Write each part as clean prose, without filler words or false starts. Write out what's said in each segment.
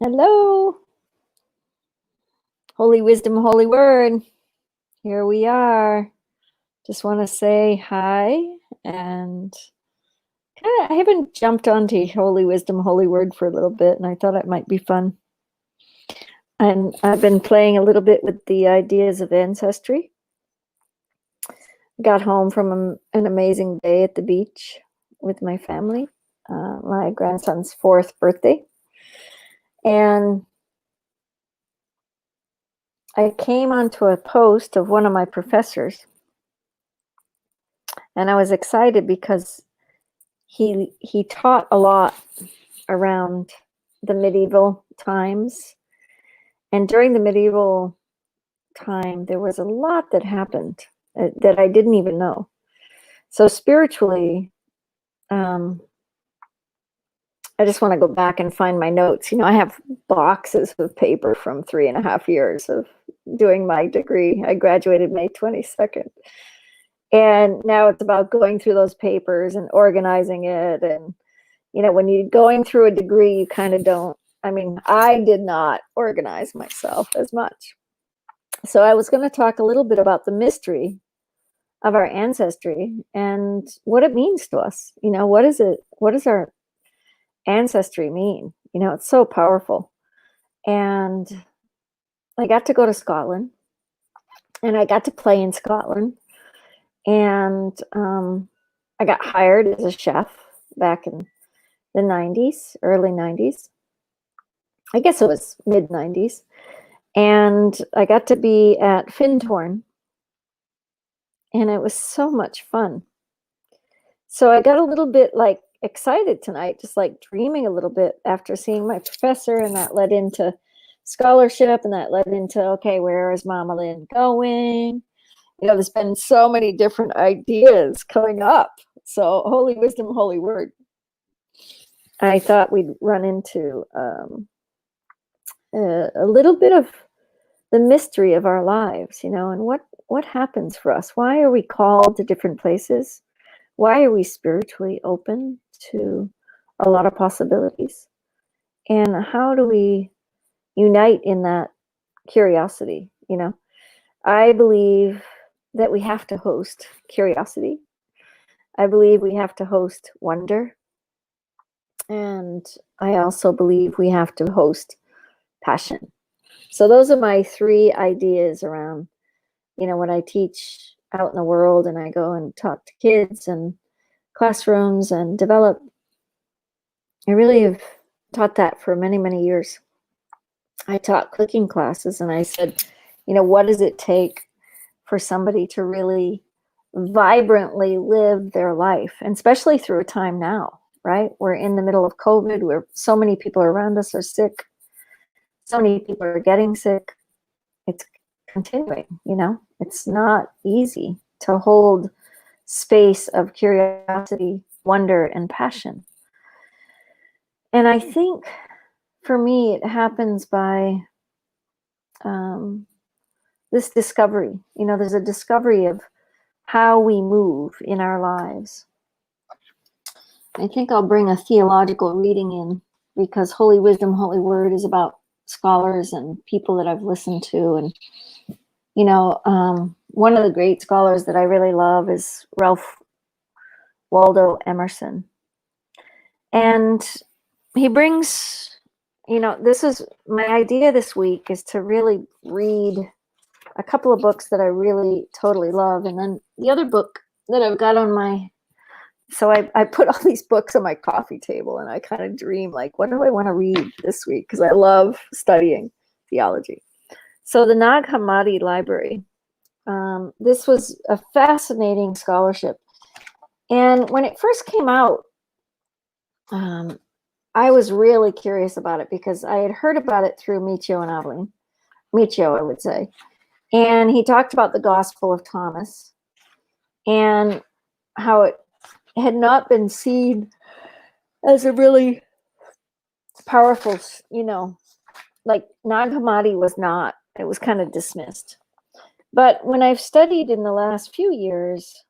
Hello, Holy Wisdom, Holy Word. Here we are. Just want to say hi and I haven't jumped onto Holy Wisdom, Holy Word for a little bit, and I thought it might be fun. And I've been playing a little bit with the ideas of ancestry. Got home from an amazing day at the beach with my family, my grandson's 4th birthday. And I came onto a post of one of my professors, and I was excited because he taught a lot around the medieval times, and during the medieval time there was a lot that happened that I didn't even know. So spiritually, I just want to go back and find my notes. I have boxes of paper from 3.5 years of doing my degree. I graduated May 22nd. And now it's about going through those papers and organizing it. And, when you're going through a degree, you kind of don't, I did not organize myself as much. So I was going to talk a little bit about the mystery of our ancestry and what it means to us. What is it? What does our ancestry mean? It's so powerful. And I got to go to Scotland and I got to play in Scotland. And I got hired as a chef back in the 90s, early 90s. I guess it was mid 90s. And I got to be at Findhorn. And it was so much fun. So I got a little bit excited tonight, just dreaming a little bit after seeing my professor, and that led into scholarship, and that led into, okay, where is Mama Lynn going? There's been so many different ideas coming up. So Holy Wisdom, Holy Word. I thought we'd run into a little bit of the mystery of our lives, and what happens for us. Why are we called to different places? Why are we spiritually open to a lot of possibilities? And how do we unite in that curiosity? I believe that we have to host curiosity. I believe we have to host wonder. And I also believe we have to host passion. So those are my 3 ideas around, when I teach out in the world and I go and talk to kids and classrooms and develop. I really have taught that for many, many years. I taught cooking classes, and I said, what does it take for somebody to really vibrantly live their life, and especially through a time now, right? We're in the middle of COVID, where so many people around us are sick. So many people are getting sick. It's continuing, it's not easy to hold space of curiosity, wonder, and passion. And I think for me, it happens by this discovery. There's a discovery of how we move in our lives. I think I'll bring a theological reading in, because Holy Wisdom, Holy Word is about scholars and people that I've listened to. And, one of the great scholars that I really love is Ralph Waldo Emerson. And he brings, this is my idea this week, is to really read a couple of books that I really totally love. And then the other book that I've got on so I put all these books on my coffee table, and I kind of dream, what do I want to read this week? Because I love studying theology. So the Nag Hammadi Library, this was a fascinating scholarship. And when it first came out, I was really curious about it because I had heard about it through Michio and Aveline. Michio, I would say. And he talked about the Gospel of Thomas and how it had not been seen as a really powerful, Nag Hammadi was not. It was kind of dismissed. But when I've studied in the last few years,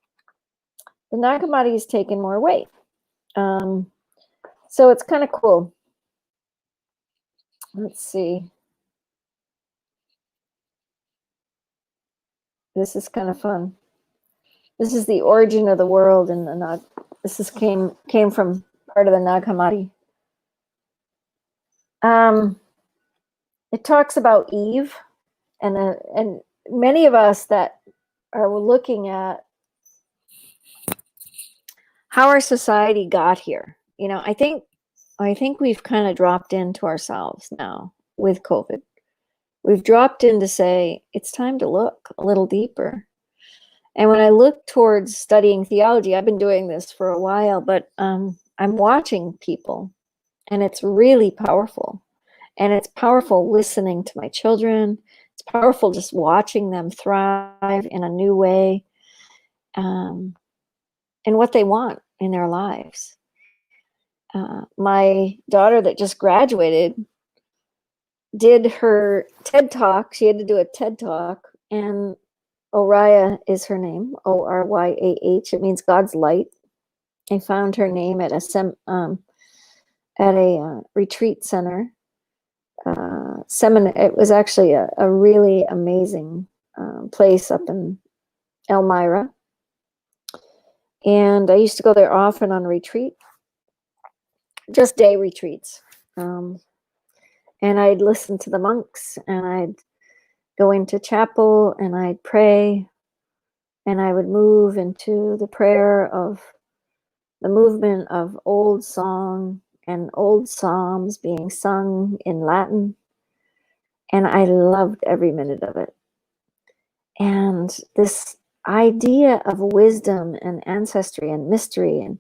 the Nag Hammadi has taken more weight. So it's kind of cool. Let's see. This is kind of fun. This is the origin of the world in the Nag. This came from part of the Nag Hammadi. Um, it talks about Eve, and many of us that are looking at how our society got here. I think we've kind of dropped into ourselves now with COVID. We've dropped in to say it's time to look a little deeper. And when I look towards studying theology, I've been doing this for a while, but I'm watching people, and it's really powerful. And it's powerful listening to my children. It's powerful just watching them thrive in a new way, and what they want in their lives. My daughter that just graduated did her TED Talk. She had to do a TED Talk, and Oriah is her name, Oryah. It means God's light. I found her name at a retreat center. Seminar. It was actually a really amazing place up in Elmira, and I used to go there often on retreat, just day retreats. And I'd listen to the monks, and I'd go into chapel, and I'd pray, and I would move into the prayer of the movement of old song and old psalms being sung in Latin. And I loved every minute of it. And this idea of wisdom and ancestry and mystery, and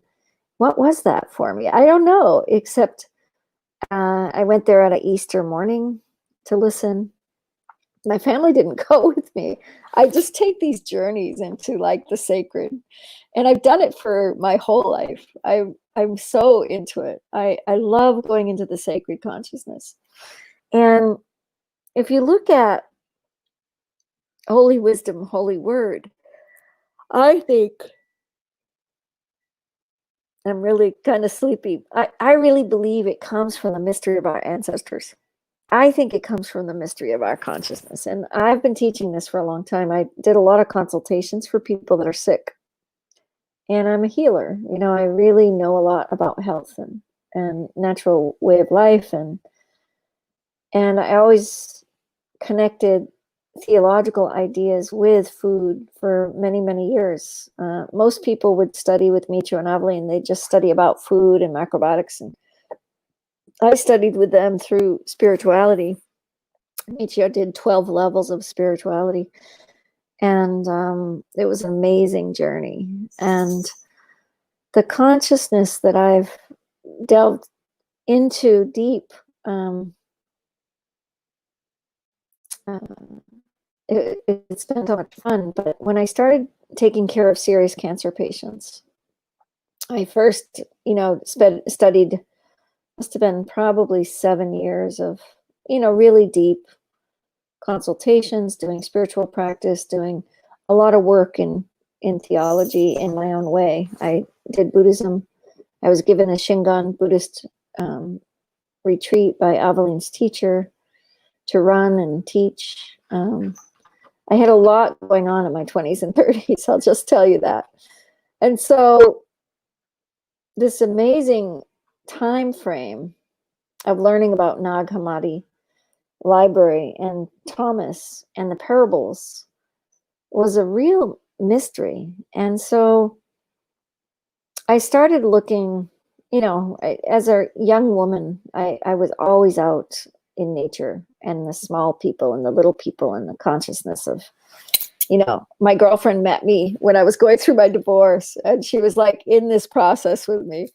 what was that for me? I don't know, except I went there at an Easter morning to listen. My family didn't go with me. I just take these journeys into like the sacred, and I've done it for my whole life. I'm so into it. I love going into the sacred consciousness. And if you look at Holy Wisdom, Holy Word, I think I'm really kind of sleepy. I really believe it comes from the mystery of our ancestors. I think it comes from the mystery of our consciousness. And I've been teaching this for a long time. I did a lot of consultations for people that are sick. And I'm a healer. I really know a lot about health and natural way of life. And I always connected theological ideas with food for many, many years. Most people would study with Michio and Avali, and they just study about food and macrobiotics. And I studied with them through spirituality. Michio did 12 levels of spirituality, and it was an amazing journey. And the consciousness that I've delved into deep, it's been so much fun. But when I started taking care of serious cancer patients, I first, studied, must have been probably 7 years of, really deep consultations, doing spiritual practice, doing a lot of work in theology in my own way. I did Buddhism. I was given a Shingon Buddhist retreat by Aveline's teacher to run and teach. I had a lot going on in my 20s and 30s, I'll just tell you that. And so this amazing time frame of learning about Nag Hammadi library and Thomas and the parables was a real mystery. And so I started looking, as a young woman, I was always out in nature and the small people and the little people and the consciousness of, my girlfriend met me when I was going through my divorce, and she was like in this process with me.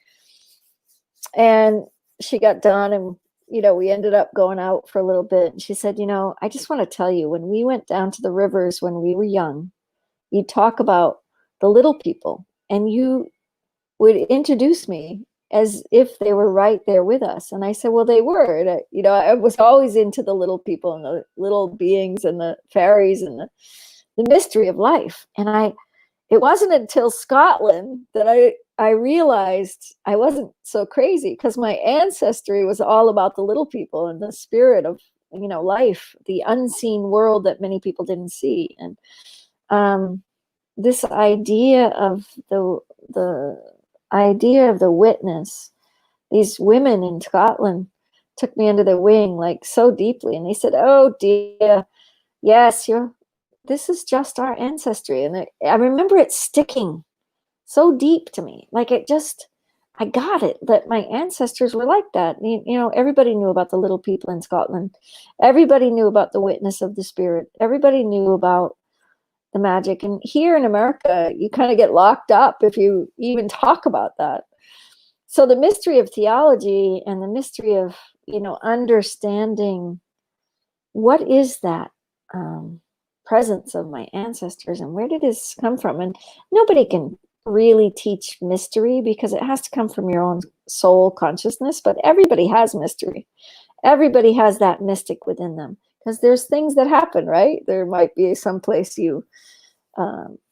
And she got done, and we ended up going out for a little bit. And she said, I just want to tell you, when we went down to the rivers when we were young, you talk about the little people, and you would introduce me as if they were right there with us. And I said, well, they were. And I was always into the little people and the little beings and the fairies and the mystery of life. And it wasn't until Scotland that I realized I wasn't so crazy, because my ancestry was all about the little people and the spirit of, life, the unseen world that many people didn't see. And um, this idea of the idea of the witness, these women in Scotland took me under their wing like so deeply, and they said, "Oh dear, yes, this is just our ancestry." And I remember it sticking so deep to me. Like I got it, that my ancestors were like that. Everybody knew about the little people in Scotland. Everybody knew about the witness of the spirit. Everybody knew about the magic. And here in America, you kind of get locked up if you even talk about that. So the mystery of theology and the mystery of, understanding what is that presence of my ancestors and where did this come from? And nobody can really teach mystery, because it has to come from your own soul consciousness, but everybody has mystery. Everybody has that mystic within them, because there's things that happen, right? There might be some place you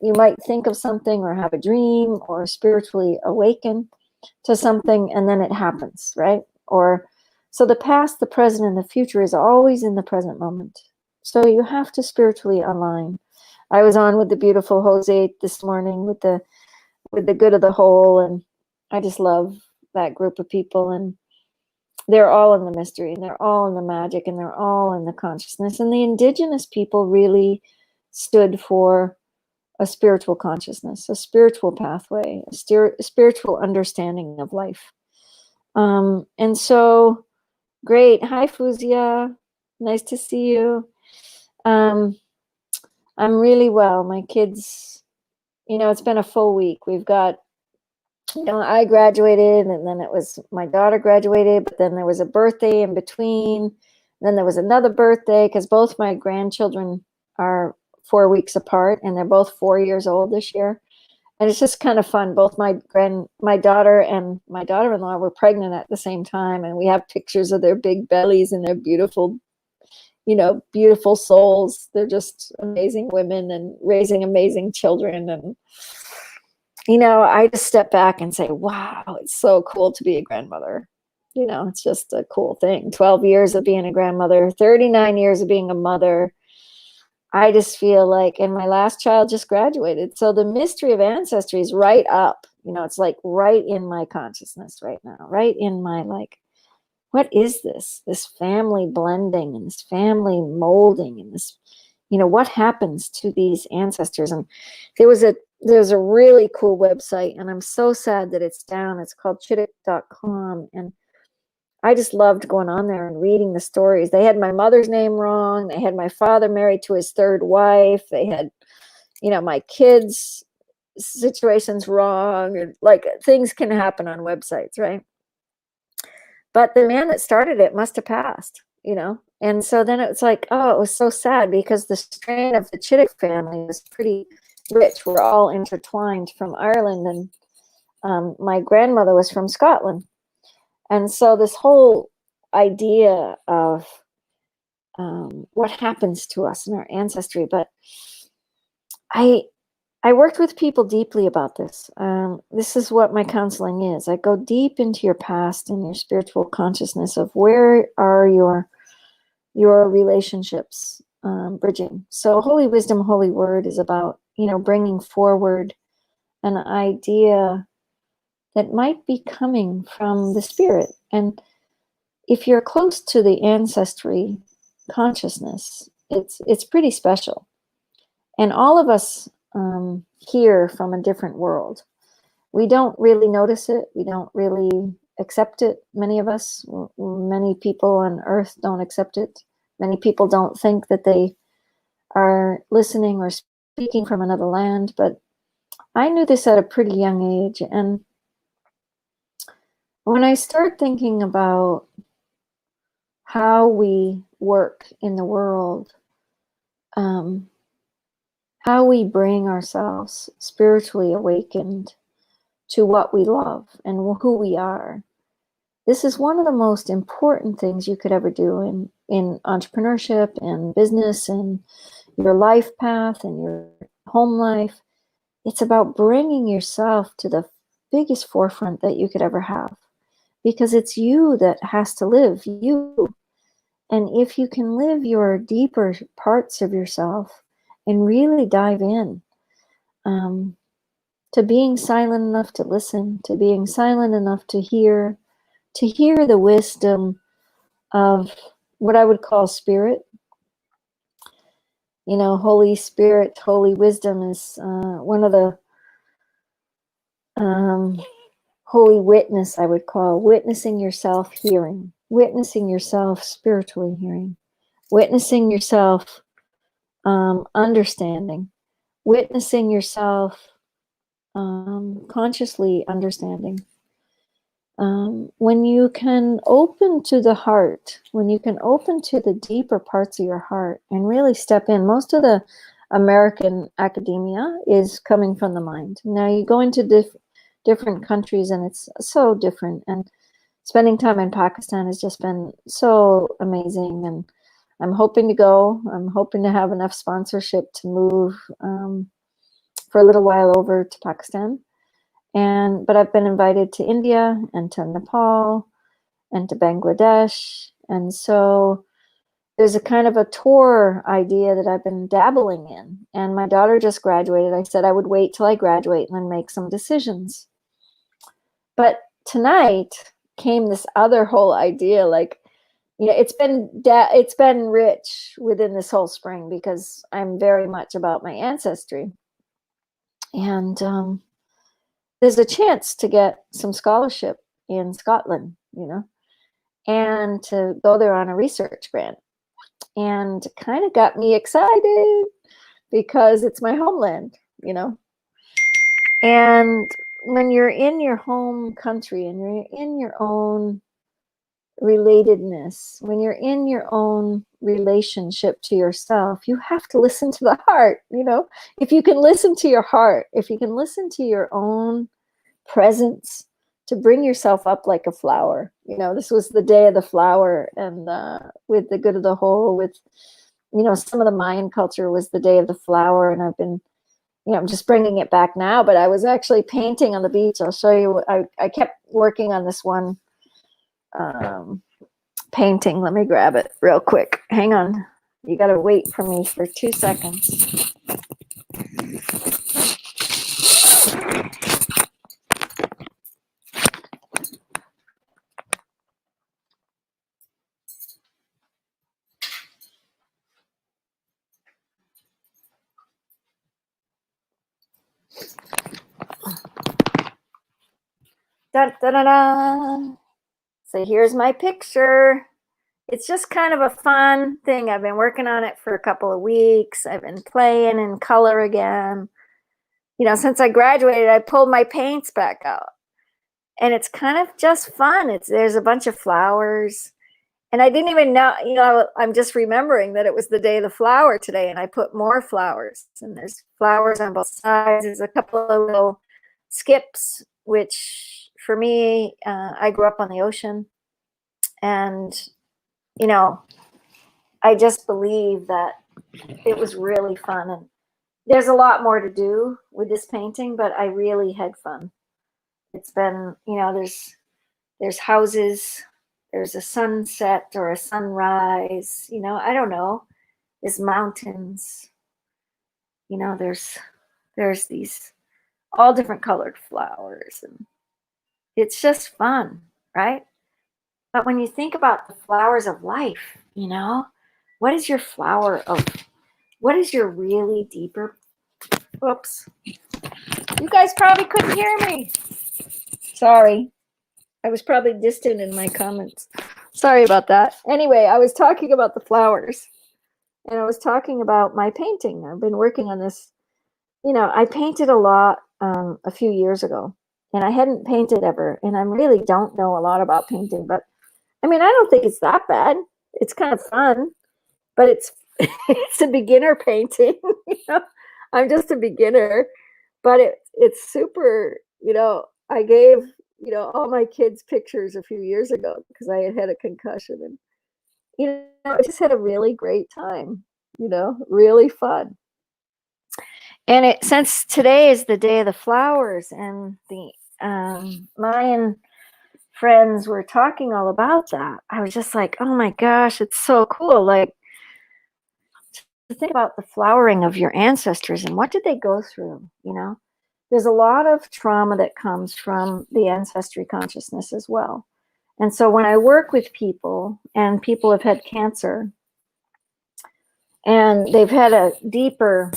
might think of something or have a dream or spiritually awaken to something, and then it happens, right? Or so the past, the present, and the future is always in the present moment. So you have to spiritually align. I was on with the beautiful Jose this morning with the good of the whole, and I just love that group of people, and they're all in the mystery, and they're all in the magic, and they're all in the consciousness. And the indigenous people really stood for a spiritual consciousness, a spiritual pathway, a spiritual understanding of life. And so, great. Hi, Fuzia. Nice to see you. I'm really well. My kids, it's been a full week. We've got, I graduated, and then it was my daughter graduated, but then there was a birthday in between. Then there was another birthday, because both my grandchildren are 4 weeks apart, and they're both 4 years old this year. And it's just kind of fun. Both my daughter and my daughter-in-law were pregnant at the same time, and we have pictures of their big bellies and their beautiful, beautiful souls. They're just amazing women and raising amazing children. And I just step back and say, wow, it's so cool to be a grandmother. It's just a cool thing. 12 years of being a grandmother, 39 years of being a mother. I just feel like, and my last child just graduated. So the mystery of ancestry is right up, it's like right in my consciousness right now, right in my, like, what is this family blending and this family molding and this, what happens to these ancestors? And there's a really cool website, and I'm so sad that it's down. It's called chittick.com. And I just loved going on there and reading the stories. They had my mother's name wrong. They had my father married to his third wife. They had, my kids' situations wrong. And like, things can happen on websites, right? But the man that started it must have passed, And so then it's like, oh, it was so sad, because the strain of the Chittick family was pretty rich. We're all intertwined from Ireland, and my grandmother was from Scotland. And so this whole idea of what happens to us in our ancestry, but I worked with people deeply about this. This is what my counseling is. I go deep into your past and your spiritual consciousness of where are your relationships bridging. So Holy Wisdom, Holy Word is about, bringing forward an idea that might be coming from the spirit. And if you're close to the ancestry consciousness, it's pretty special. And all of us hear from a different world. We don't really notice it. We don't really accept it. Many of us, many people on earth don't accept it. Many people don't think that they are listening or speaking from another land. But I knew this at a pretty young age. And when I start thinking about how we work in the world, how we bring ourselves spiritually awakened to what we love and who we are. This is one of the most important things you could ever do in entrepreneurship and business and your life path and your home life, It's about bringing yourself to the biggest forefront that you could ever have, because it's you that has to live you. And if you can live your deeper parts of yourself and really dive in, um, to being silent enough to listen, to being silent enough to hear the wisdom of what I would call spirit. Holy Spirit, holy wisdom is one of the um, holy witness, I would call witnessing yourself hearing, witnessing yourself spiritually hearing, witnessing yourself understanding, witnessing yourself consciously understanding. When you can open to the heart, when you can open to the deeper parts of your heart and really step in, most of the American academia is coming from the mind. Now you go into different countries and it's so different. And spending time in Pakistan has just been so amazing. And I'm hoping to go. I'm hoping to have enough sponsorship to move for a little while over to Pakistan. But I've been invited to India and to Nepal and to Bangladesh. And so there's a kind of a tour idea that I've been dabbling in. And my daughter just graduated. I said I would wait till I graduate and then make some decisions. But tonight came this other whole idea, like, it's been rich within this whole spring because I'm very much about my ancestry. And there's a chance to get some scholarship in Scotland, and to go there on a research grant. And kind of got me excited because it's my homeland, And when you're in your home country and you're in your own relatedness, when you're in your own relationship to yourself, you have to listen to the heart, If you can listen to your heart, if you can listen to your own presence, to bring yourself up like a flower. This was the day of the flower, and with the good of the whole, with some of the Mayan culture was the day of the flower, and I've been I'm just bringing it back now, but I was actually painting on the beach. I'll show you. I kept working on this one painting. Let me grab it real quick. Hang on. You got to wait for me for 2 seconds. Da, da, da, da. So here's my picture. It's just kind of a fun thing. I've been working on it for a couple of weeks. I've been playing in color again. Since I graduated, I pulled my paints back out. And it's kind of just fun. There's a bunch of flowers. And I didn't even know, I'm just remembering that it was the day of the flower today, and I put more flowers. And there's flowers on both sides. There's a couple of little skips, which for me, I grew up on the ocean. And, I just believe that it was really fun. And there's a lot more to do with this painting, but I really had fun. It's been, there's houses, there's a sunset or a sunrise, I don't know. There's mountains, there's these all different colored flowers, and it's just fun, right? But when you think about the flowers of life, what is your what is your really deeper, oops, you guys probably couldn't hear me. Sorry. I was probably distant in my comments. Sorry about that. Anyway, I was talking about the flowers, and I was talking about my painting. I've been working on this. I painted a lot a few years ago, and I hadn't painted ever, and I really don't know a lot about painting, but I don't think it's that bad. It's kind of fun, but it's it's a beginner painting. I'm just a beginner, but it's super. I gave all my kids pictures a few years ago because I had a concussion, and I just had a really great time. Really fun. And since today is the day of the flowers, and the Mayan friends were talking all about that, I was just like, oh my gosh, it's so cool. Like, to think about the flowering of your ancestors and what did they go through, There's a lot of trauma that comes from the ancestry consciousness as well. And so when I work with people, and people have had cancer and they've had a deeper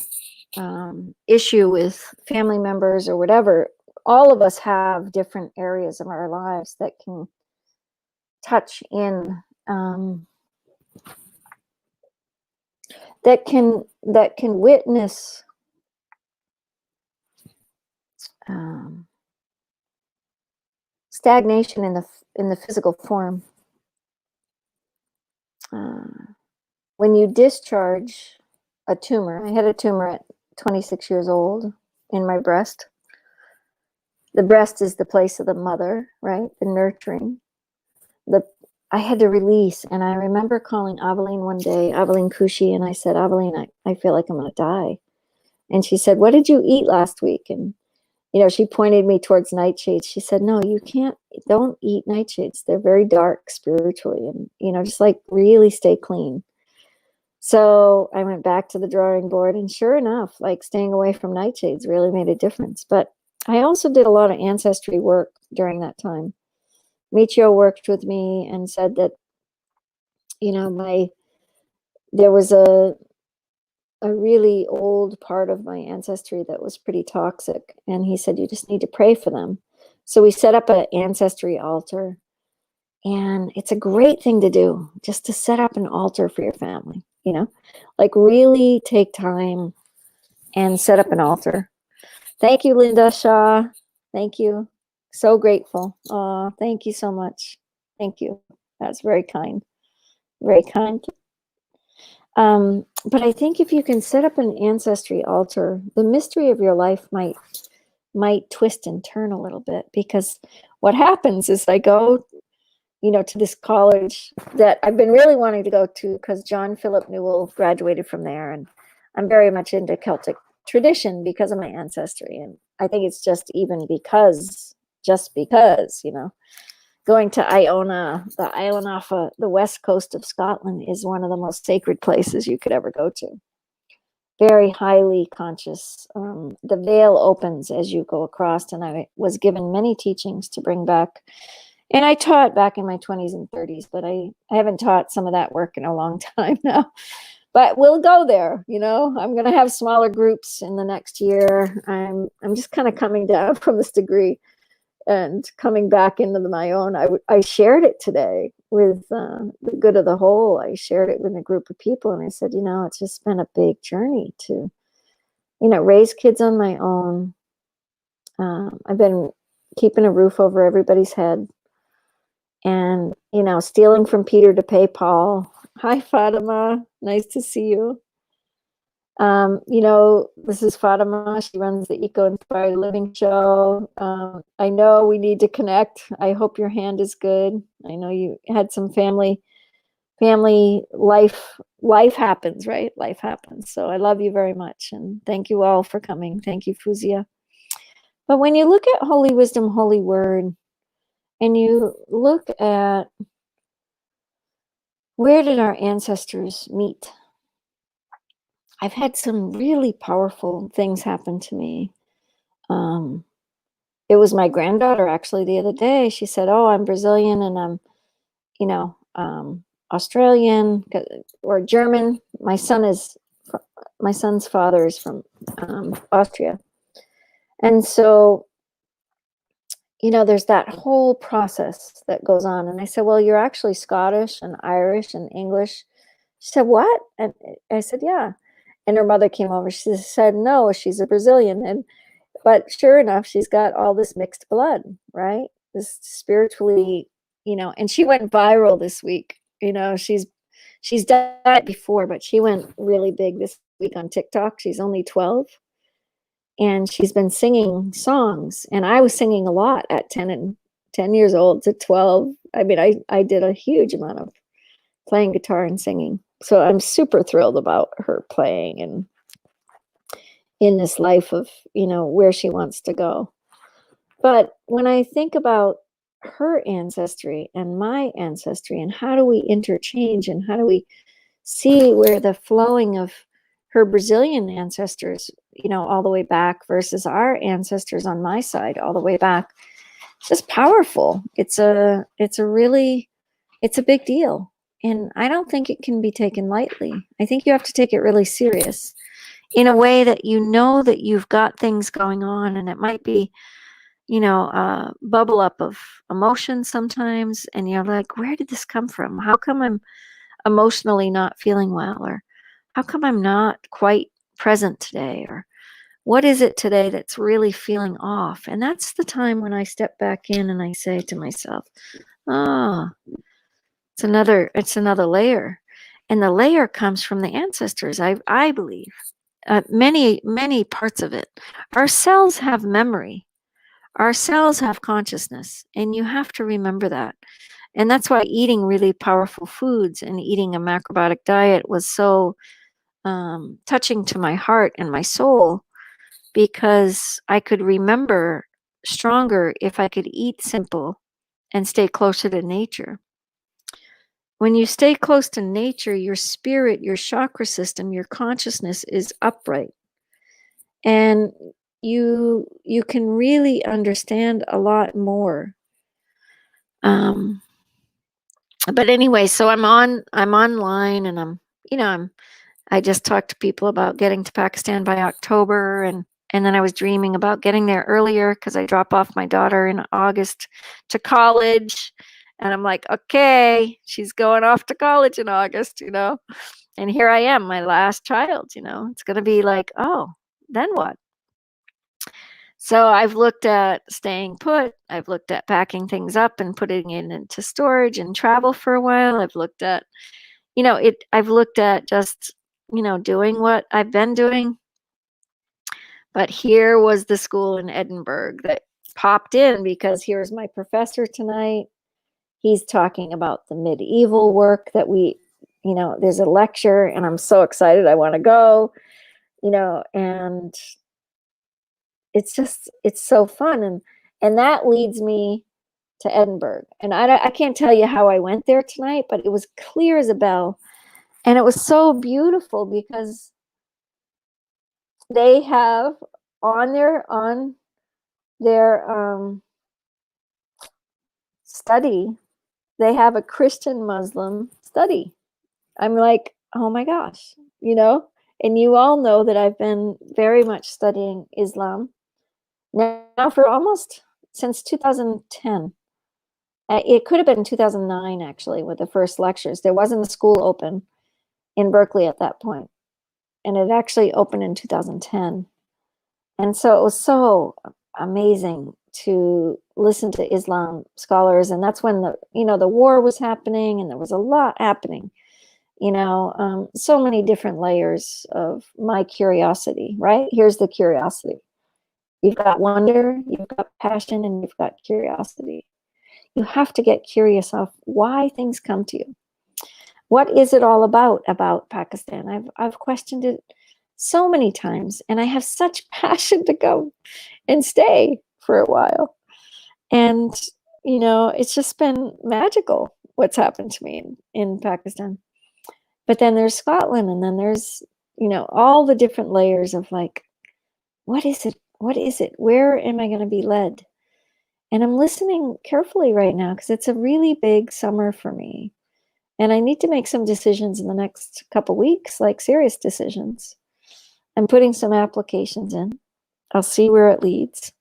issue with family members or whatever, all of us have different areas of our lives that can touch in, that can witness stagnation in the physical form. When you discharge a tumor, I had a tumor at 26 years old in my breast. The breast is the place of the mother, right? The nurturing. I had to release, and I remember calling Aveline one day, Aveline Kushi, and I said, Aveline, I feel like I'm going to die. And she said, what did you eat last week? And she pointed me towards nightshades. She said, no, don't eat nightshades. They're very dark spiritually, and just like really stay clean. So I went back to the drawing board, and sure enough, like staying away from nightshades really made a difference. But I also did a lot of ancestry work during that time. Michio worked with me and said that, there was a really old part of my ancestry that was pretty toxic. And he said, you just need to pray for them. So we set up an ancestry altar. And it's a great thing to do, just to set up an altar for your family, like really take time and set up an altar. Thank you, Linda Shaw. Thank you. So grateful. Thank you so much. Thank you. That's very kind. Very kind. But I think if you can set up an ancestry altar, the mystery of your life might twist and turn a little bit, because what happens is I go, to this college that I've been really wanting to go to, because John Philip Newell graduated from there, and I'm very much into Celtic tradition because of my ancestry. And I think it's just because, going to Iona, the island off of the west coast of Scotland, is one of the most sacred places you could ever go to. Very highly conscious. The veil opens as you go across, and I was given many teachings to bring back. And I taught back in my 20s and 30s, but I haven't taught some of that work in a long time now. But we'll go there, I'm going to have smaller groups in the next year. I'm just kind of coming down from this degree and coming back into my own. I shared it today with the good of the whole. I shared it with a group of people, and I said, it's just been a big journey to, raise kids on my own. I've been keeping a roof over everybody's head. And, stealing from Peter to pay Paul. Hi, Fatima. Nice to see you. This is Fatima. She runs the Eco Inspired Living Show. I know we need to connect. I hope your hand is good. I know you had some family life. Life happens, right? Life happens. So I love you very much. And thank you all for coming. Thank you, Fuzia. But when you look at Holy Wisdom, Holy Word, and you look at where did our ancestors meet? I've had some really powerful things happen to me. It was my granddaughter actually the other day. She said, oh, I'm Brazilian and I'm, Australian or German. My son's father is from Austria. And so, there's that whole process that goes on. And I said, well, you're actually Scottish and Irish and English. She said, what? And I said, yeah. And her mother came over. She said, no, she's a Brazilian. But sure enough, she's got all this mixed blood, right? This spiritually, and she went viral this week. She's done it before, but she went really big this week on TikTok. She's only 12. And she's been singing songs, and I was singing a lot at 10 years old to 12. I mean, I did a huge amount of playing guitar and singing. So I'm super thrilled about her playing in this life of, where she wants to go. But when I think about her ancestry and my ancestry, and how do we interchange, and how do we see where the flowing of her Brazilian ancestors, all the way back, versus our ancestors on my side all the way back, it's just powerful. It's a big deal. And I don't think it can be taken lightly. I think you have to take it really serious, in a way that that you've got things going on, and it might be, bubble up of emotion sometimes, and you're like, where did this come from? How come I'm emotionally not feeling well? Or how come I'm not quite present today? Or what is it today that's really feeling off? And that's the time when I step back in and I say to myself, ah, it's another layer. And the layer comes from the ancestors, I believe. Many parts of it. Our cells have memory. Our cells have consciousness, and you have to remember that. And that's why eating really powerful foods and eating a macrobiotic diet was so touching to my heart and my soul, because I could remember stronger if I could eat simple and stay closer to nature. When you stay close to nature, your spirit, your chakra system, your consciousness is upright. And you can really understand a lot more. But anyway, so I'm online, and I just talked to people about getting to Pakistan by October, and then I was dreaming about getting there earlier, because I drop off my daughter in August to college. And I'm like, okay, she's going off to college in August, and here I am, my last child, it's going to be like, oh, then what? So I've looked at staying put. I've looked at packing things up and putting it into storage and travel for a while. I've looked at, I've looked at just, doing what I've been doing. But here was the school in Edinburgh that popped in, because here's my professor tonight. He's talking about the medieval work that there's a lecture, and I'm so excited. I want to go, and it's so fun. And that leads me to Edinburgh. And I can't tell you how I went there tonight, but it was clear as a bell. And it was so beautiful, because they have on their study, they have a Christian Muslim study. I'm like, oh my gosh, and you all know that I've been very much studying Islam now for almost since 2010. It could have been 2009, actually, with the first lectures. There wasn't a school open in Berkeley at that point, and it actually opened in 2010. And so it was so amazing to listen to Islam scholars. And that's when the war was happening, and there was a lot happening, so many different layers of my curiosity, right? Here's the curiosity. You've got wonder, you've got passion, and you've got curiosity. You have to get curious of why things come to you. What is it all about Pakistan? I've questioned it so many times, and I have such passion to go and stay for a while. And, it's just been magical what's happened to me in Pakistan. But then there's Scotland, and then there's, all the different layers of like, what is it? What is it? Where am I going to be led? And I'm listening carefully right now, because it's a really big summer for me. And I need to make some decisions in the next couple weeks, like serious decisions. I'm putting some applications in. I'll see where it leads.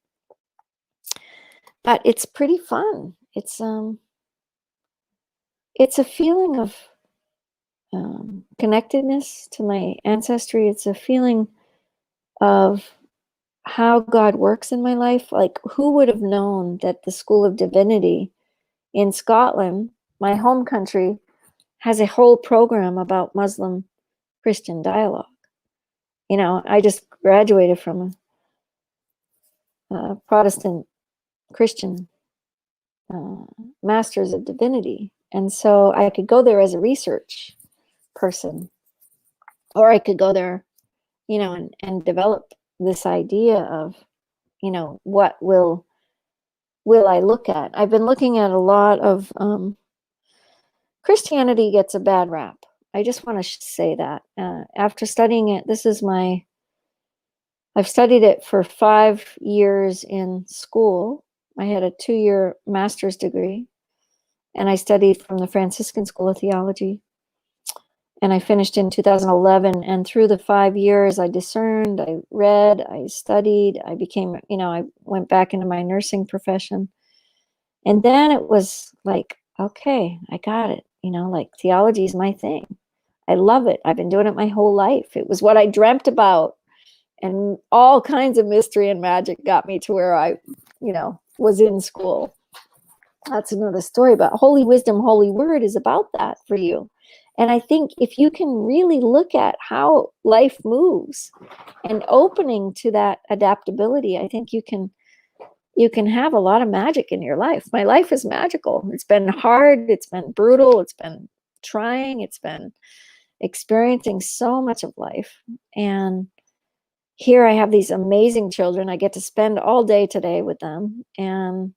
But it's pretty fun. It's a feeling of connectedness to my ancestry. It's a feeling of how God works in my life. Like, who would have known that the School of Divinity in Scotland, my home country, has a whole program about Muslim Christian dialogue. I just graduated from a Protestant Christian Masters of Divinity. And so I could go there as a research person, or I could go there, and develop this idea of, what will I look at? I've been looking at a lot of Christianity gets a bad rap. I just want to say that after studying it, I've studied it for 5 years in school. I had a 2-year master's degree, and I studied from the Franciscan School of Theology. And I finished in 2011. And through the 5 years, I discerned, I read, I studied, I became, I went back into my nursing profession. And then it was like, okay, I got it. Like theology is my thing. I love it. I've been doing it my whole life. It was what I dreamt about. And all kinds of mystery and magic got me to where I, was in school. That's another story. But Holy Wisdom, Holy Word is about that for you. And I think if you can really look at how life moves and opening to that adaptability, I think you can have a lot of magic in your life. My life is magical. It's been hard. It's been brutal. It's been trying. It's been experiencing so much of life. And here I have these amazing children. I get to spend all day today with them. And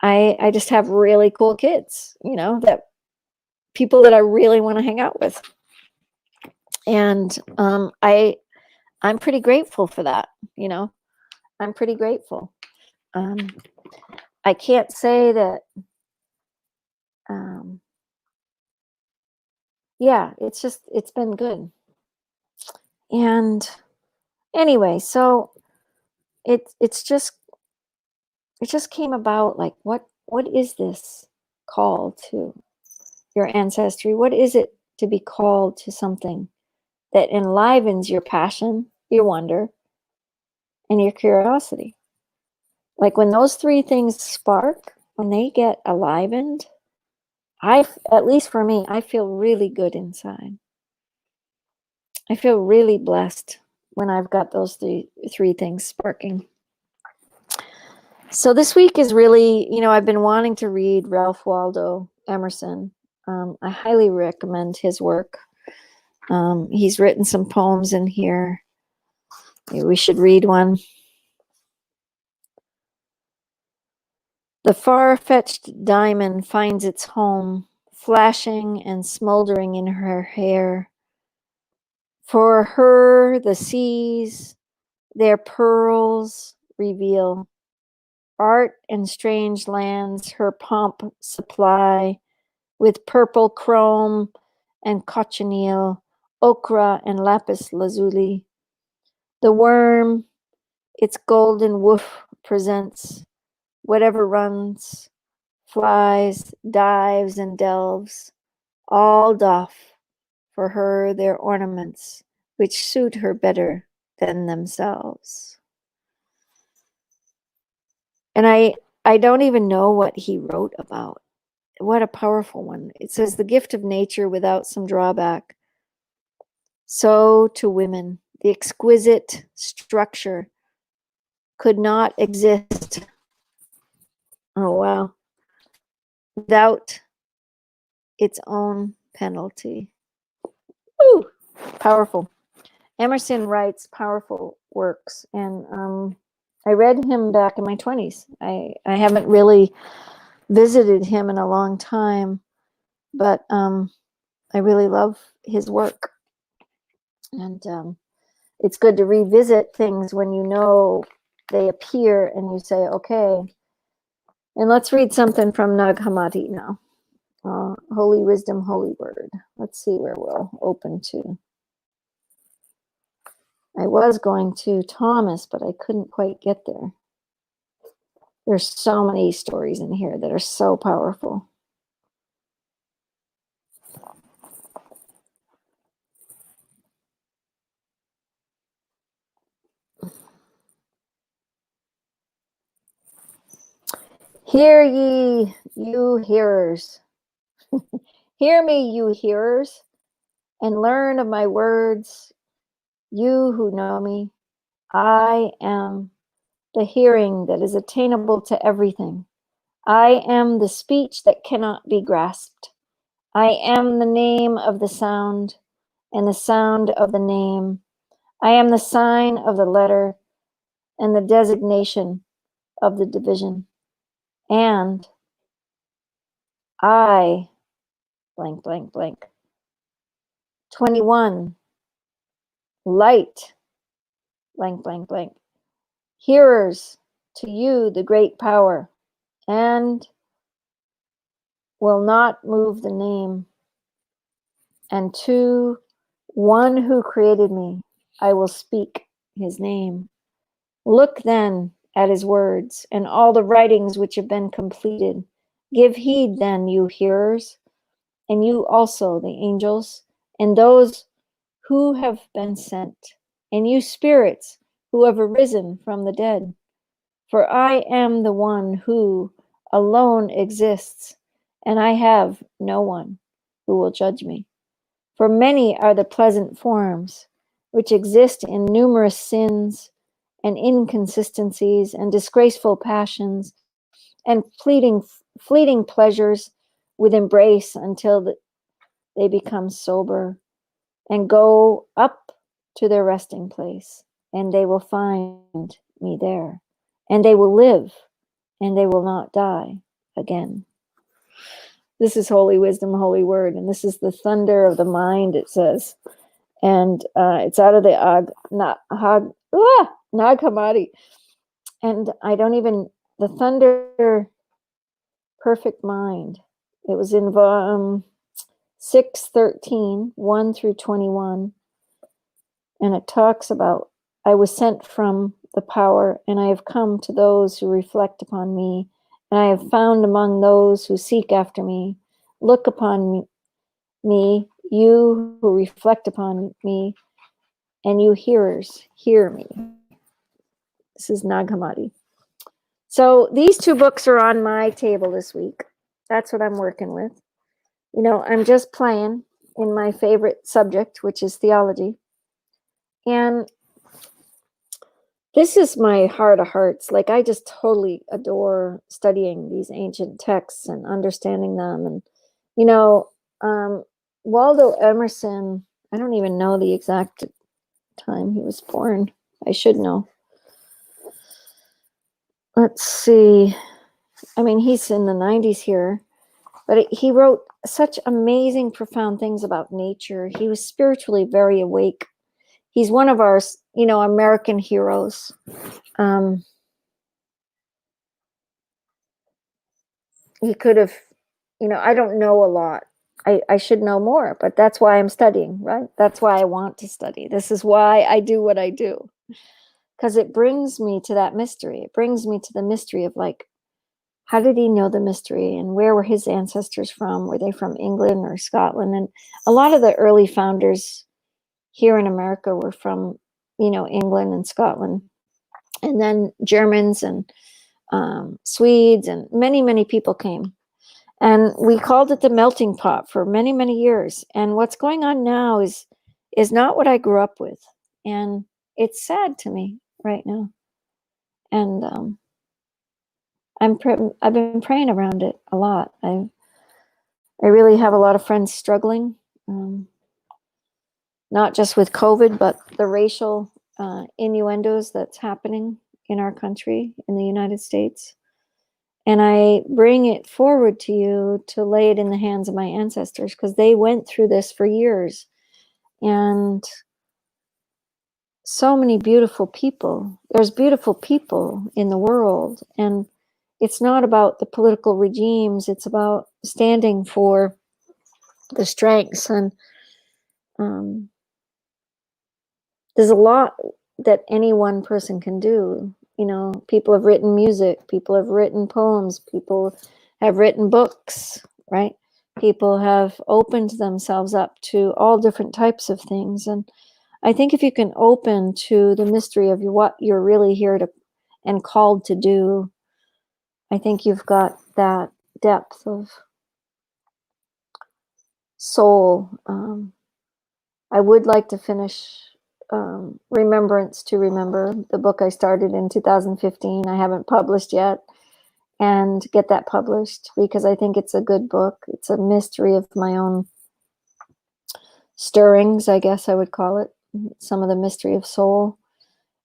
I just have really cool kids, that people that I really want to hang out with. And I'm pretty grateful for that. I'm pretty grateful. I can't say that. Yeah, it's been good. And anyway, so it just came about, like, what is this call to your ancestry? What is it to be called to something that enlivens your passion, your wonder, and your curiosity? Like when those three things spark, when they get enlivened, at least for me, I feel really good inside. I feel really blessed when I've got those three things sparking. So this week is really, I've been wanting to read Ralph Waldo Emerson. I highly recommend his work. He's written some poems in here. Maybe we should read one. The far-fetched diamond finds its home, flashing and smoldering in her hair. For her, the seas, their pearls reveal. Art and strange lands her pomp supply, with purple chrome and cochineal, ochre and lapis lazuli. The worm, its golden woof presents, whatever runs, flies, dives, and delves, all doff for her their ornaments, which suit her better than themselves. And I don't even know what he wrote about. What a powerful one. It says, the gift of nature without some drawback. So to women, the exquisite structure could not exist. Oh, wow. Without its own penalty. Ooh, powerful. Emerson writes powerful works, and I read him back in my 20s. I haven't really visited him in a long time, but I really love his work. And it's good to revisit things when they appear and you say, okay. And let's read something from Nag Hammadi now. Holy Wisdom, Holy Word. Let's see where we'll open to. I was going to Thomas, but I couldn't quite get there. There's so many stories in here that are so powerful. Hear ye, you hearers. Hear me, you hearers, and learn of my words, you who know me. I am the hearing that is attainable to everything. I am the speech that cannot be grasped. I am the name of the sound, and the sound of the name. I am the sign of the letter and the designation of the division. And I, blank, blank, blank. 21, light, blank, blank, blank. Hearers, to you the great power, and will not move the name. And to one who created me, I will speak his name. Look then at his words and all the writings which have been completed. Give heed then, you hearers, and you also, the angels, and those who have been sent, and you spirits who have arisen from the dead. For I am the one who alone exists, and I have no one who will judge me. For many are the pleasant forms which exist in numerous sins and inconsistencies and disgraceful passions and fleeting pleasures with embrace until they become sober and go up to their resting place, and they will find me there, and they will live, and they will not die again. This is holy wisdom, holy word, and this is the thunder of the mind, it says. And it's out of the Nag Hammadi. And I don't even, the thunder perfect mind. It was in 6:13, 1 through 21. And it talks about, I was sent from the power, and I have come to those who reflect upon me, and I have found among those who seek after me. Look upon me, you who reflect upon me, and you hearers, hear me. This is Nag Hammadi. So these two books are on my table this week. That's what I'm working with. You know, I'm just playing in my favorite subject, which is theology. And this is my heart of hearts. Like, I just totally adore studying these ancient texts and understanding them. And, you know, Waldo Emerson, I don't even know the exact time he was born. I should know. Let's see. I mean, he's in the 90s here, but he wrote such amazing, profound things about nature. He was spiritually very awake. He's one of our, you know, American heroes. He could have, you know, I don't know a lot. I should know more, but that's why I'm studying, right? That's why I want to study. This is why I do what I do, because it brings me to that mystery. It brings me to the mystery of, like, how did he know the mystery, and where were his ancestors from? Were they from England or Scotland? And a lot of the early founders here in America were from, you know, England and Scotland, and then Germans and Swedes, and many, many people came. And we called it the melting pot for many, many years. And what's going on now is not what I grew up with. And it's sad to me right now. And I've been praying around it a lot. I really have a lot of friends struggling, not just with COVID, but the racial innuendos that's happening in our country, in the United States. And I bring it forward to you to lay it in the hands of my ancestors, because they went through this for years. And so many beautiful people. There's beautiful people in the world. And it's not about the political regimes. It's about standing for the strengths. And there's a lot that any one person can do. You know, people have written music, people have written poems, people have written books, right? People have opened themselves up to all different types of things. And I think if you can open to the mystery of what you're really here to and called to do, I think you've got that depth of soul. I would like to finish Remembrance to Remember, the book I started in 2015. I haven't published yet, and get that published, because I think it's a good book. It's a mystery of my own stirrings, I guess I would call it. some of the mystery of soul.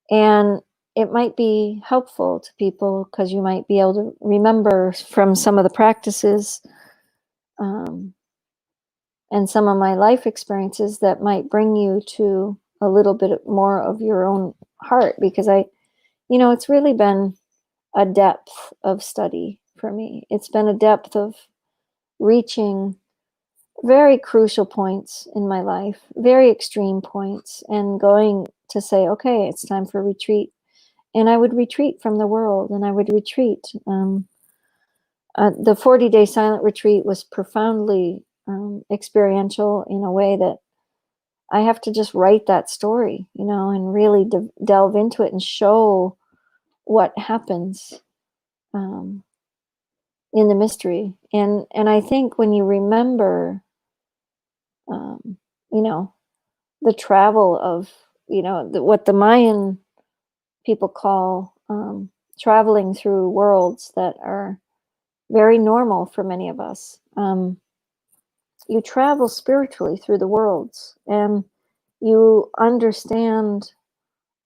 And it might be helpful to people because you might be able to remember from some of the practices, um, and some of my life experiences that might bring you to a little bit more of your own heart. Because it's really been a depth of study for me. It's been a depth of reaching very crucial points in my life, very extreme points, and going to say, okay, it's time for retreat. And I would retreat from the world, and I would retreat. The 40-day silent retreat was profoundly experiential in a way that I have to just write that story, and really delve into it and show what happens um, in the mystery. And I think when you remember, um, you know, the travel of, what the Mayan people call traveling through worlds that are very normal for many of us. You travel spiritually through the worlds, and you understand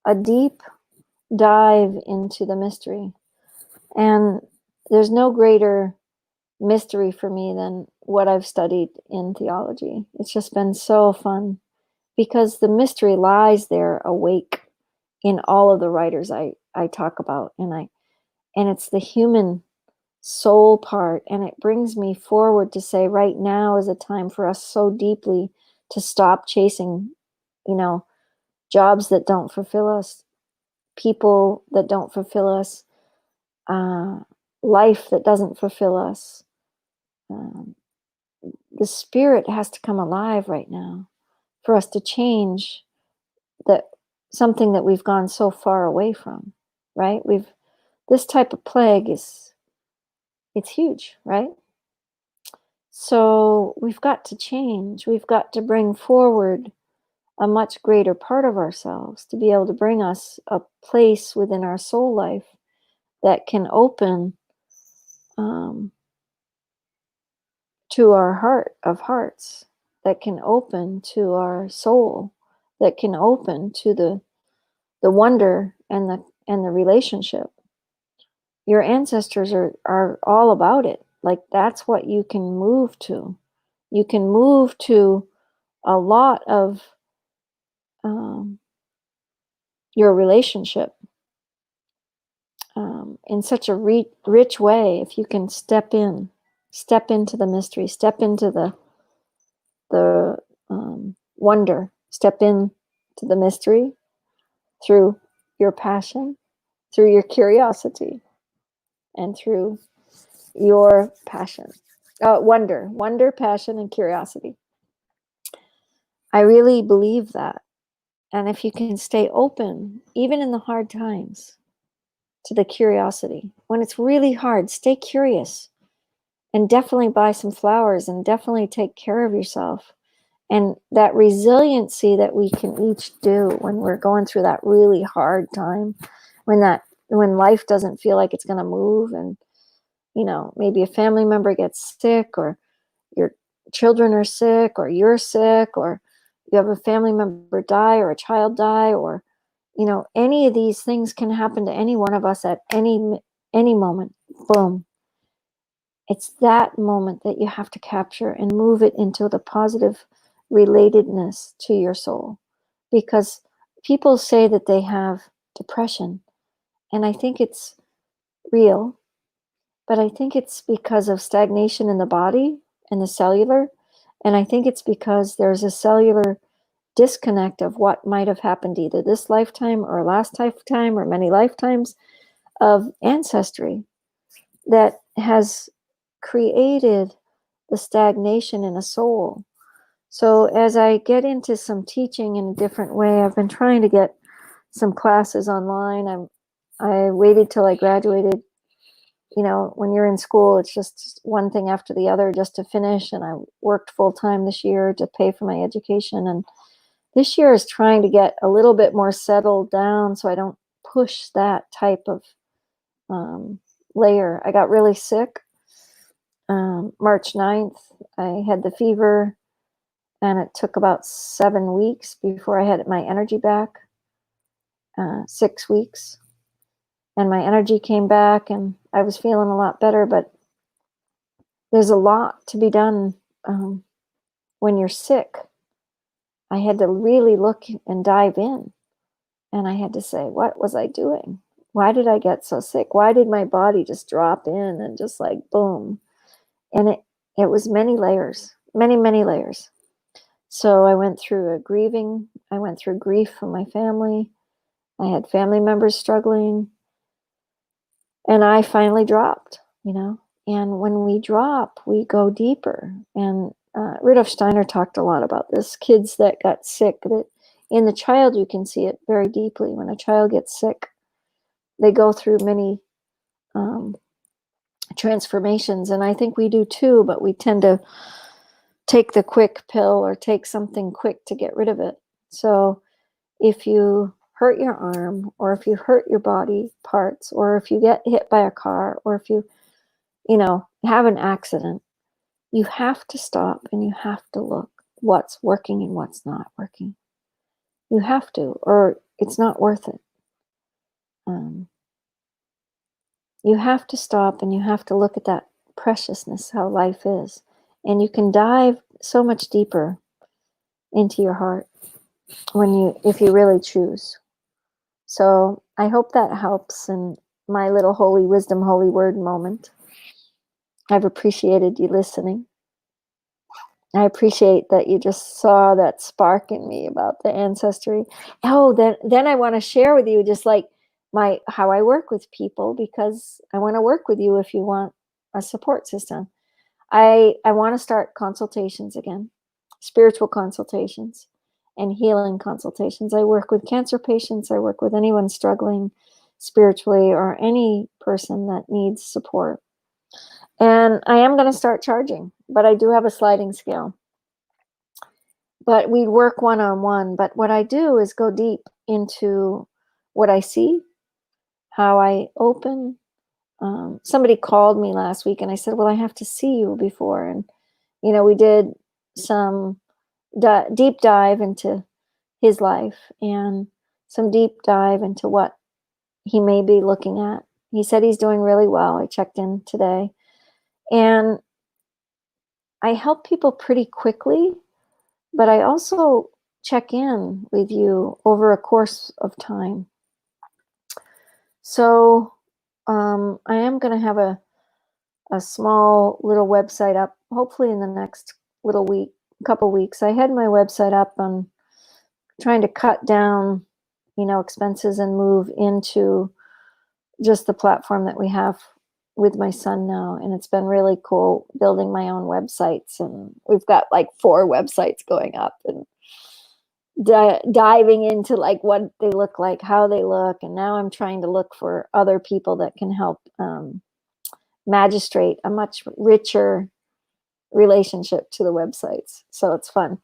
a deep dive into the mystery. And there's no greater mystery for me than what I've studied in theology. It's just been so fun because the mystery lies there awake in all of the writers I talk about. And it's the human soul part, and it brings me forward to say right now is a time for us so deeply to stop chasing, jobs that don't fulfill us, people that don't fulfill us, uh, life that doesn't fulfill us. Um, the spirit has to come alive right now for us to change that something that we've gone so far away from, right? This type of plague it's huge, right? So we've got to change. We've got to bring forward a much greater part of ourselves to be able to bring us a place within our soul life that can open um, to our heart of hearts, that can open to our soul, that can open to the wonder and the relationship. Your ancestors are all about it. Like that's what you can move to. You can move to a lot of um, your relationship in such a rich way if you can step into the mystery, step into the wonder, step in to the mystery through your passion, through your curiosity, and through your passion. Wonder, passion, and curiosity. I really believe that. And if you can stay open, even in the hard times, to the curiosity, when it's really hard, stay curious and definitely buy some flowers and definitely take care of yourself. And that resiliency that we can each do when we're going through that really hard time, when life doesn't feel like it's going to move, and maybe a family member gets sick, or your children are sick, or you're sick, or you have a family member die, or a child die, or any of these things can happen to any one of us at any moment. Boom. It's that moment that you have to capture and move it into the positive relatedness to your soul. Because people say that they have depression, and I think it's real, but I think it's because of stagnation in the body and the cellular. And I think it's because there's a cellular disconnect of what might have happened either this lifetime or last lifetime or many lifetimes of ancestry that has created the stagnation in a soul. So as I get into some teaching in a different way, I've been trying to get some classes online. I waited till I graduated. When you're in school, it's just one thing after the other just to finish. And I worked full time this year to pay for my education. And this year is trying to get a little bit more settled down so I don't push that type of layer. I got really sick March 9th. I had the fever, and it took about 7 weeks before I had my energy back, 6 weeks, and my energy came back, and I was feeling a lot better, but there's a lot to be done, when you're sick. I had to really look and dive in, and I had to say, "What was I doing? Why did I get so sick? Why did my body just drop in and just like boom?" And it was many layers, many layers. So I went through grief from my family. I had family members struggling, and I finally dropped, you know. And when we drop, we go deeper. And Rudolf Steiner talked a lot about this. Kids that got sick, that in the child you can see it very deeply. When a child gets sick, they go through many um, transformations, and I think we do too. But we tend to take the quick pill or take something quick to get rid of it. So if you hurt your arm, or if you hurt your body parts, or if you get hit by a car, or if you have an accident, you have to stop and you have to look what's working and what's not working. You have to, or it's not worth it. Um, you have to stop and you have to look at that preciousness, how life is. And you can dive so much deeper into your heart if you really choose. So I hope that helps in my little holy wisdom, holy word moment. I've appreciated you listening. I appreciate that you just saw that spark in me about the ancestry. Oh, then I want to share with you just like how I work with people, because I want to work with you if you want a support system. I want to start consultations again, spiritual consultations and healing consultations. I work with cancer patients. I work with anyone struggling spiritually, or any person that needs support. And I am going to start charging, but I do have a sliding scale. But we work one-on-one. But what I do is go deep into what I see, how I open. Somebody called me last week and I said, well, I have to see you before. And, we did some deep dive into his life, and some deep dive into what he may be looking at. He said he's doing really well. I checked in today. And I help people pretty quickly, but I also check in with you over a course of time. So I am going to have a small little website up, hopefully in the next couple weeks. I had my website up on trying to cut down, expenses and move into just the platform that we have with my son now. And it's been really cool building my own websites. And we've got like 4 websites going up, and diving into like what they look like, how they look. And now I'm trying to look for other people that can help magistrate a much richer relationship to the websites. So it's fun.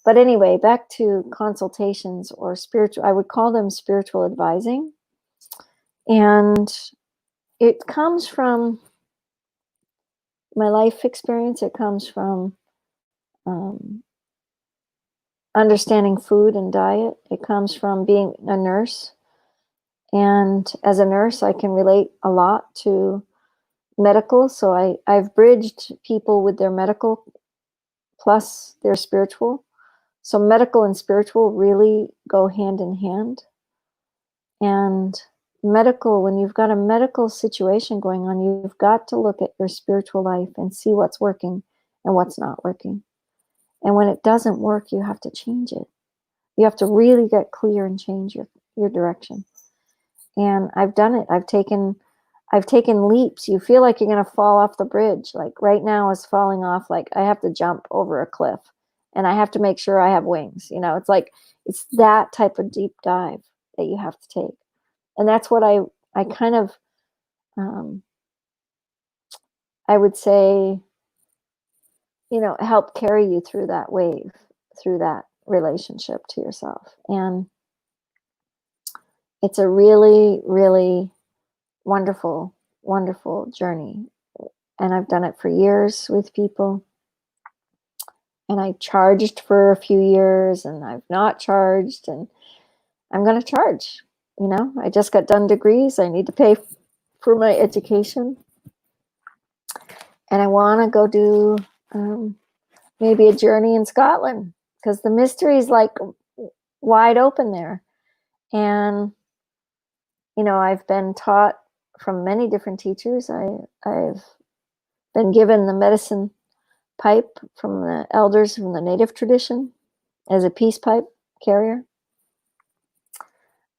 But anyway, back to consultations, or spiritual, I would call them spiritual advising. And it comes from my life experience. It comes from understanding food and diet. It comes from being a nurse. And as a nurse, I can relate a lot to medical. So I've bridged people with their medical plus their spiritual. So medical and spiritual really go hand in hand. And medical, when you've got a medical situation going on, you've got to look at your spiritual life and see what's working and what's not working. And when it doesn't work, you have to change it. You have to really get clear and change your direction. And I've done it. I've taken leaps. You feel like you're going to fall off the bridge. Like right now is falling off. Like I have to jump over a cliff, and I have to make sure I have wings. It's like, it's that type of deep dive that you have to take. And that's what I kind of, I would say, help carry you through that wave, through that relationship to yourself. And it's a really, really wonderful, wonderful journey. And I've done it for years with people. And I charged for a few years, and I've not charged, and I'm going to charge. I just got done degrees. I need to pay for my education. And I want to go do maybe a journey in Scotland, because the mystery is like wide open there. And, I've been taught from many different teachers. I've been given the medicine pipe from the elders from the native tradition as a peace pipe carrier.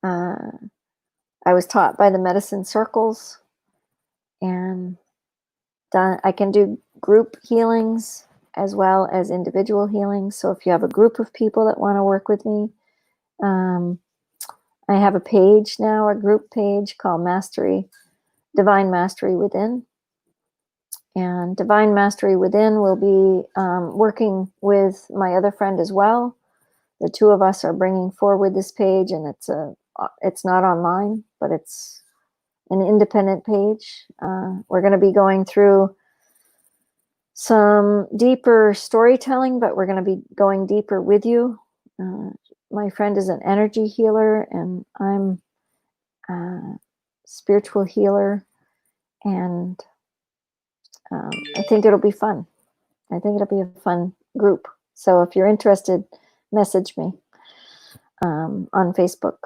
I was taught by the medicine circles, and I can do group healings as well as individual healings. So if you have a group of people that want to work with me, I have a page now, a group page called Divine Mastery Within. And Divine Mastery Within will be working with my other friend as well. The two of us are bringing forward this page, and it's not online, but it's an independent page. We're going to be going through some deeper storytelling, but we're going to be going deeper with you. My friend is an energy healer, and I'm a spiritual healer, and I think it'll be fun. I think it'll be a fun group. So if you're interested, message me on Facebook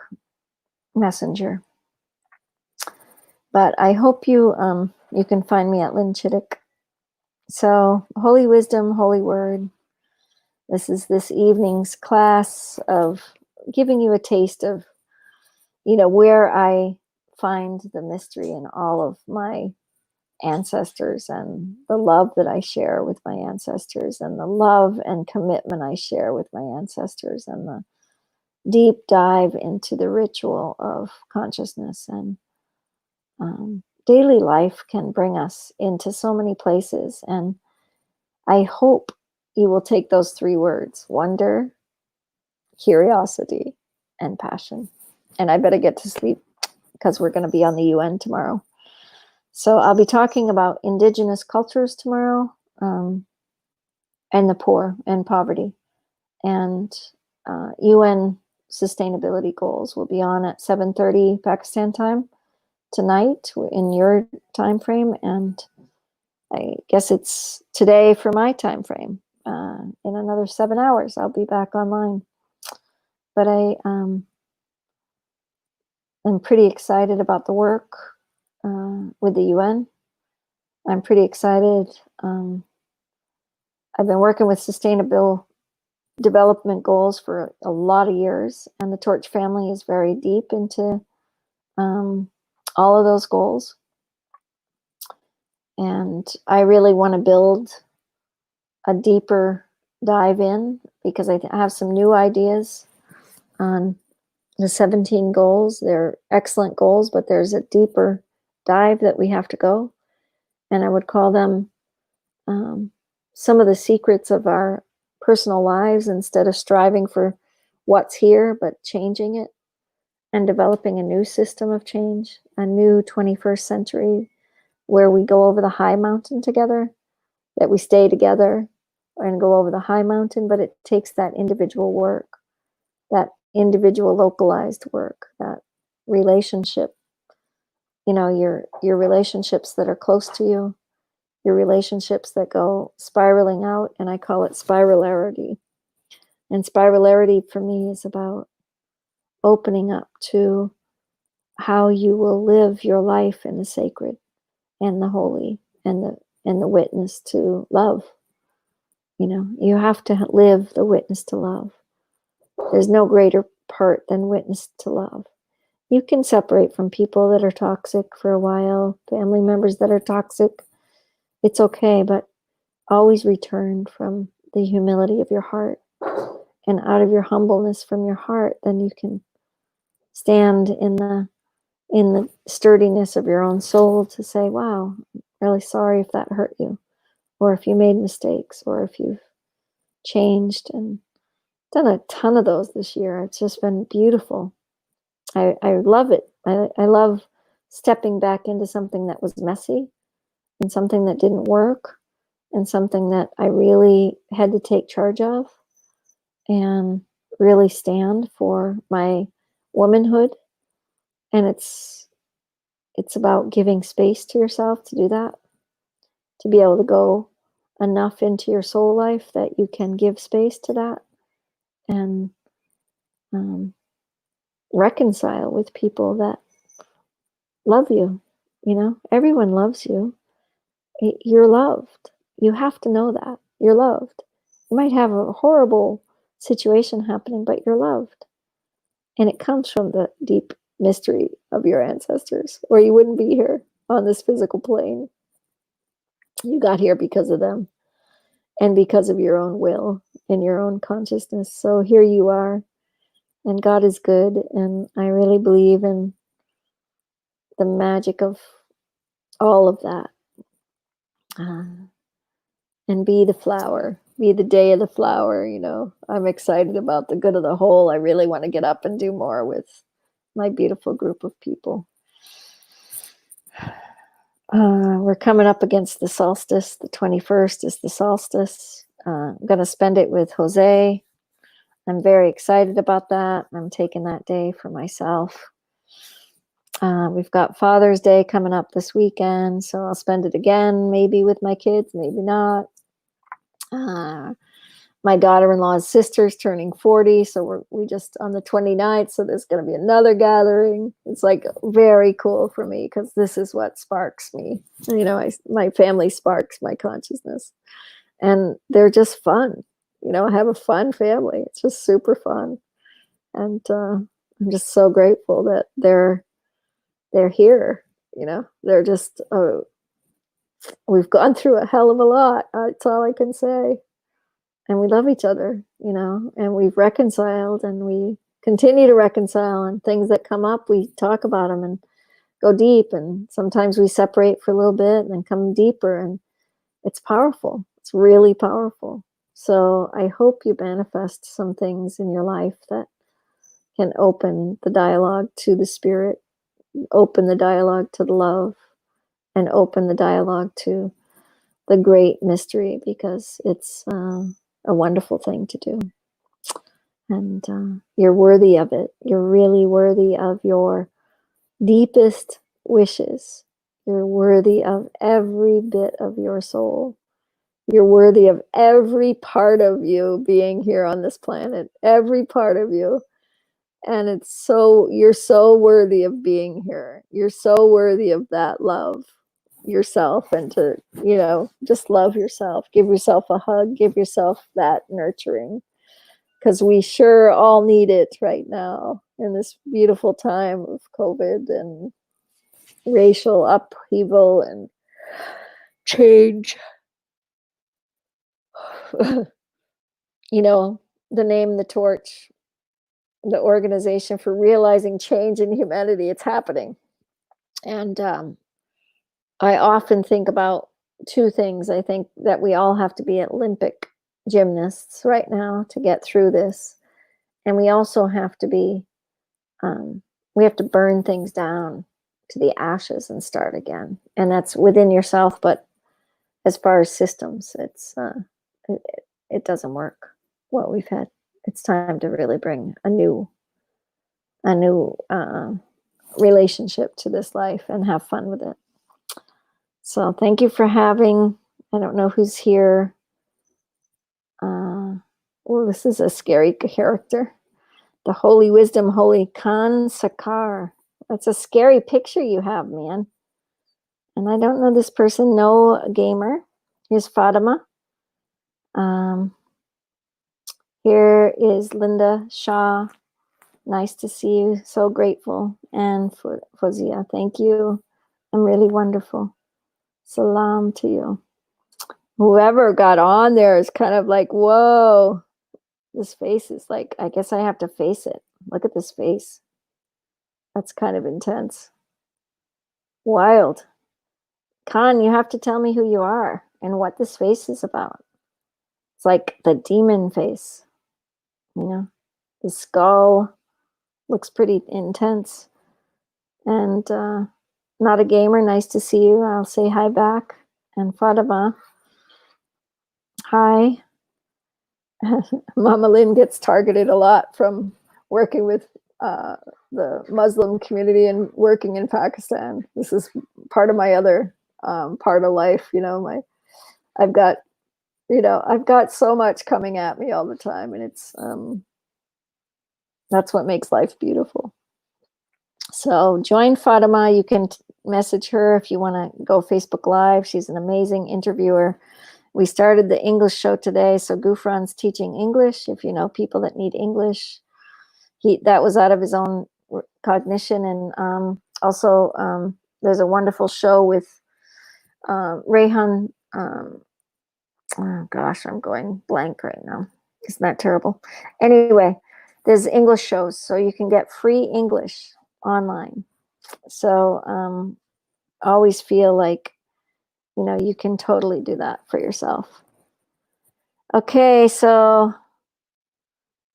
Messenger. But I hope you can find me at Lynn Chittick. So Holy Wisdom, Holy Word. This is this evening's class of giving you a taste of, where I find the mystery in all of my ancestors, and the love that I share with my ancestors, and the love and commitment I share with my ancestors, and the deep dive into the ritual of consciousness. And daily life can bring us into so many places. And I hope you will take those 3 words: wonder, curiosity, and passion. And I better get to sleep, because we're going to be on the UN tomorrow. So I'll be talking about indigenous cultures tomorrow, and the poor and poverty. And UN sustainability goals will be on at 7:30 Pakistan time tonight in your time frame. And I guess it's today for my time frame. In another 7 hours, I'll be back online. But I'm pretty excited about the work with the UN. I'm pretty excited. I've been working with sustainable development goals for a lot of years, and the Torch family is very deep into all of those goals. And I really want to build a deeper dive in, because I have some new ideas on the 17 goals. They're excellent goals, but there's a deeper dive that we have to go. And I would call them some of the secrets of our personal lives, instead of striving for what's here, but changing it and developing a new system of change, a new 21st century where we go over the high mountain together, that we stay together and go over the high mountain. But it takes that individual work, that individual localized work, that relationship, your relationships that are close to you, your relationships that go spiraling out. And I call it spiralarity. And spiralarity for me is about opening up to how you will live your life in the sacred and the holy and the witness to love. You have to live the witness to love. There's no greater part than witness to love. You can separate from people that are toxic for a while, family members that are toxic. It's okay, but always return from the humility of your heart, and out of your humbleness from your heart, then you can stand in the sturdiness of your own soul to say, wow, I'm really sorry if that hurt you, or if you made mistakes, or if you've changed. And done a ton of those this year. It's just been beautiful. I love it. I love stepping back into something that was messy and something that didn't work, and something that I really had to take charge of and really stand for my womanhood. And it's about giving space to yourself to do that, to be able to go enough into your soul life that you can give space to that and um, reconcile with people that love you. You know, everyone loves you. You're loved. You have to know that you're loved. You might have a horrible situation happening, but you're loved. And it comes from the deep mystery of your ancestors, or you wouldn't be here on this physical plane. You got here because of them and because of your own will and your own consciousness. So here you are, and God is good. And I really believe in the magic of all of that. And be the flower, be the day of the flower. You know, I'm excited about the good of the whole. I really want to get up and do more with my beautiful group of people. We're coming up against the solstice. The 21st is the solstice. I'm going to spend it with Jose. I'm very excited about that. I'm taking that day for myself. We've got Father's Day coming up this weekend, so I'll spend it again, maybe with my kids, maybe not. My daughter-in-law's sister's turning 40, so we just on the 29th, so there's going to be another gathering. It's like very cool for me because this is what sparks me. You know, my family sparks my consciousness, and they're just fun. You know, I have a fun family. It's just super fun, and I'm just so grateful that they're here. You know, they're just we've gone through a hell of a lot. That's all I can say. And we love each other, you know, and we've reconciled and we continue to reconcile, and things that come up, we talk about them and go deep. And sometimes we separate for a little bit and then come deeper, and it's powerful. It's really powerful. So I hope you manifest some things in your life that can open the dialogue to the spirit, open the dialogue to the love, and open the dialogue to the great mystery, because it's a wonderful thing to do. And you're worthy of it. You're really worthy of your deepest wishes. You're worthy of every bit of your soul. You're worthy of every part of you being here on this planet, every part of you. And you're so worthy of being here. You're so worthy of that love yourself, and to, you know, just love yourself. Give yourself a hug. Give yourself that nurturing, because we sure all need it right now in this beautiful time of COVID and racial upheaval and change. You know, the Name the Torch, the organization for realizing change in humanity, it's happening. And I often think about two things. I think that we all have to be Olympic gymnasts right now to get through this. And we also have to be, we have to burn things down to the ashes and start again. And that's within yourself. But as far as systems, it doesn't work what we've had. It's time to really bring a new relationship to this life and have fun with it. So thank you for having, I don't know who's here. Oh, this is a scary character. The Holy Wisdom, Holy Khan Sakar. That's a scary picture you have, man. And I don't know this person, no gamer. Here's Fatima. Here is Linda Shaw. Nice to see you. So grateful. And Fozia, thank you. I'm really wonderful. Salam to you. Whoever got on there is kind of like, whoa. This face is like, I guess I have to face it. Look at this face. That's kind of intense. Wild. Khan, you have to tell me who you are and what this face is about. It's like the demon face. You know, the skull looks pretty intense. And not a gamer, nice to see you. I'll say hi back. And Fatima, Hi. Mama Lynn gets targeted a lot from working with uh, the Muslim community and working in Pakistan. This is part of my other part of life. I've got, I've got so much coming at me all the time, and that's what makes life beautiful. So join Fatima. You can message her if you want to go Facebook Live. She's an amazing interviewer. We started the English show today, so Gufran's teaching English. If you know people that need English, that was out of his own cognition. And also, there's a wonderful show with Rayhan. Oh gosh, I'm going blank right now. Isn't that terrible? Anyway, there's English shows, so you can get free English online. So always feel like, you can totally do that for yourself. Okay, so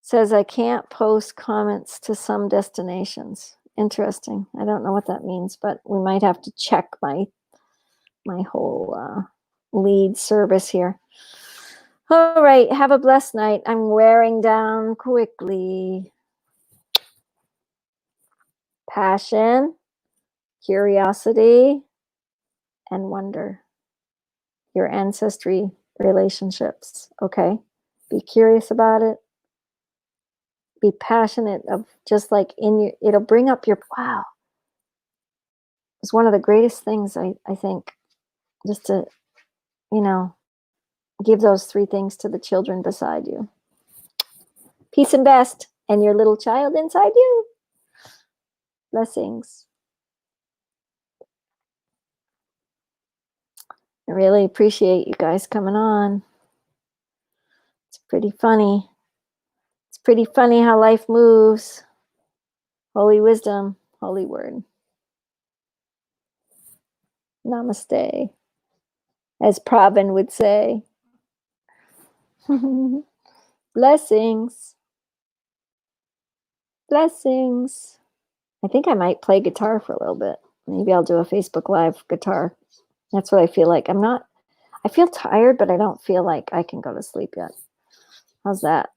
says I can't post comments to some destinations. Interesting. I don't know what that means, but we might have to check my whole lead service here. All right, have a blessed night. I'm wearing down quickly. Passion, curiosity, and wonder. Your ancestry relationships, okay? Be curious about it. Be passionate of just like it'll bring up your, wow. It's one of the greatest things, I think, just to, give those 3 things to the children beside you. Peace and best, and your little child inside you. Blessings. I really appreciate you guys coming on. It's pretty funny. It's pretty funny how life moves. Holy wisdom, holy word. Namaste, as Pravin would say. Blessings. Blessings. I think I might play guitar for a little bit. Maybe I'll do a Facebook Live guitar. That's what I feel like. I feel tired, but I don't feel like I can go to sleep yet. How's that?